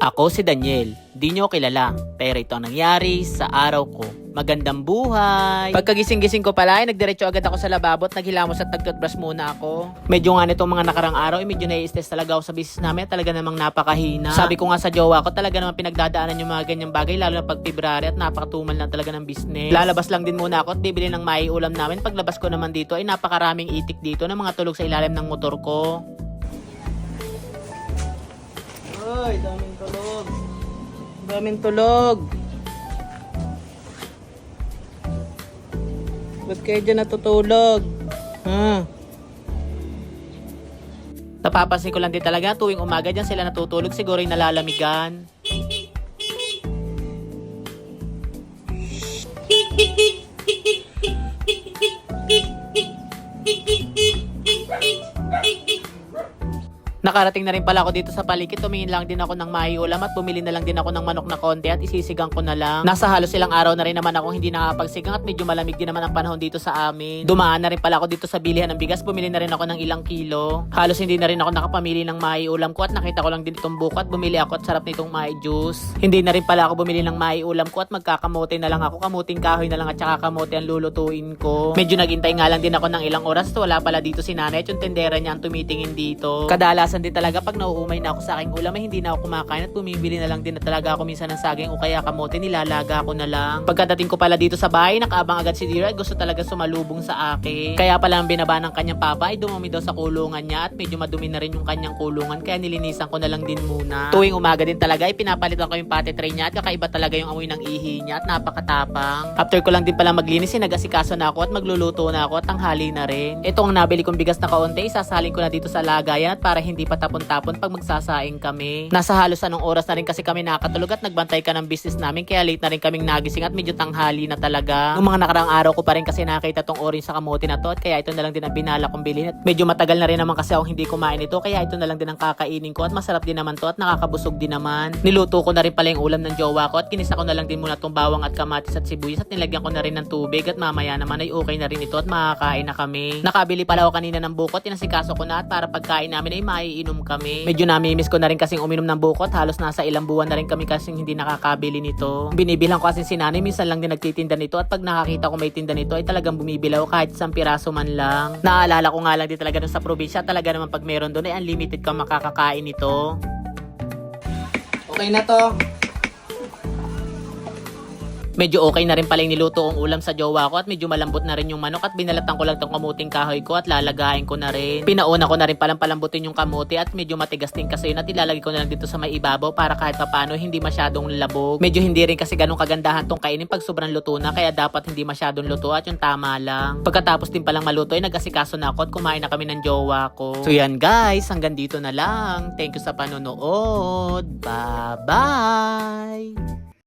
Ako si Daniel, di nyo kilala, pero ito ang nangyari sa araw ko. Magandang buhay! Pagkagising-gising ko pala, nagdiretso agad ako sa lababo at naghilamos at nag-toothbrush muna ako. Medyo nga nitong mga nakarang araw, medyo nai-stress talaga ako sa business namin, talaga namang napakahina. Sabi ko nga sa jowa ko, talaga namang pinagdadaanan yung mga ganyang bagay, lalo na pag February at napakatumal na talaga ng business. Lalabas lang din muna ako at bibili ng maiulam namin. Paglabas ko naman dito ay napakaraming itik dito na mga tulog sa ilalim ng motor ko. Ay, daming tulog. Daming tulog. Ba't kayo dyan natutulog? Napapansin ko lang din talaga tuwing umaga dyan sila natutulog, siguro yung nalalamigan. Nakarating na rin pala ako dito sa paligid, tumingin lang din ako ng maiulam at bumili na lang din ako ng manok na konti at isisigang ko na lang. Nasa halos ilang araw na rin naman akong hindi nakakapagsigang at medyo malamig din naman ang panahon dito sa amin. Dumaan na rin pala ako dito sa bilihan ng bigas, bumili na rin ako ng ilang kilo. Halos hindi na rin ako nakapamili ng maiulam ko at nakita ko lang din itong buko at bumili ako at sarap nitong mai-juice. Hindi na rin pala ako bumili ng maiulam ko at magkakamote na lang ako, kamuting kahoy na lang at saka kamote ang lulutuin ko. Medyo naghintay nga lang din ako ng ilang oras, wala pala dito si nanay at yung tendera niya ang tumitingin dito. Kadalasan din talaga pag nauumay na ako sa aking ulam ay hindi na ako kumakain at bumibili na lang din na talaga ako minsan ng saging o kaya kamote, nilalaga ko na lang. Pagkadating ko pala dito sa bahay, nakaabang agad si Dira at gusto talaga sumalubong sa akin. Kaya pala ang binaba ng kanyang papa ay dumumi daw sa kulungan niya at medyo madumi na rin yung kanyang kulungan kaya nilinisan ko na lang din muna. Tuwing umaga din talaga ay pinapalitan ko yung potty tray niya at kakaiba talaga yung amoy ng ihi niya at napakatapang. After ko lang din pala maglinis, nag-asikaso na ako at magluluto na ako at tanghali na rin. Ito ang nabili kong bigas na kaunti, isasalin ko na dito sa lagayan at para hindi pa tapon-tapon pag magsasaing kami. Nasa halos anong oras na rin kasi kami nakatulog at nagbantay ka ng business namin kaya late na rin kaming nagising at medyo tanghali na talaga. Noong mga nakarang araw ko pa rin kasi nakita tong orange sa kamote na to at kaya ito na lang din ang binala kong bilhin at medyo matagal na rin naman kasi akong hindi kumain ito kaya ito na lang din ang kakainin ko at masarap din naman to at nakakabusog din naman. Niluto ko na rin pala yung ulam ng jowa ko at kinisa ko na lang din muna tong bawang at kamatis at sibuyas at nilagyan ko na rin ng tubig at mamaya naman ay okay na rin ito at makakain na kami. Nakabili pala ako kanina ng buko at tinasikaso ko na at para pagkain namin ay maiinom kami. Medyo namimiss ko na rin kasing uminom ng bukot, halos nasa ilang buwan na rin kami kasing hindi nakakabili nito. Binibilang ko kasi si nanay, minsan lang din nagtitinda nito at pag nakakita ko may tinda nito ay talagang bumibilaw kahit isang piraso man lang. Naalala ko nga lang din talaga dun sa probinsya, talaga naman pag meron doon ay unlimited kang makakakain nito. Okay na to. Medyo okay na rin pala yung niluto kong ulam sa jowa ko at medyo malambot na rin yung manok at binalatan ko lang tong kamuting kahoy ko at lalagayin ko na rin. Pinauna ko na rin palang palambutin yung kamote at medyo matigas din kasi yun at ilalagay ko na lang dito sa may ibabaw para kahit paano hindi masyadong labog. Medyo hindi rin kasi ganun kagandahan tong kainin pag sobrang luto na kaya dapat hindi masyadong luto at yung tama lang. Pagkatapos din palang maluto ay nag-asikaso na ako at kumain na kami ng jowa ko. So yan guys, hanggang dito na lang. Thank you sa panonood. Bye-bye!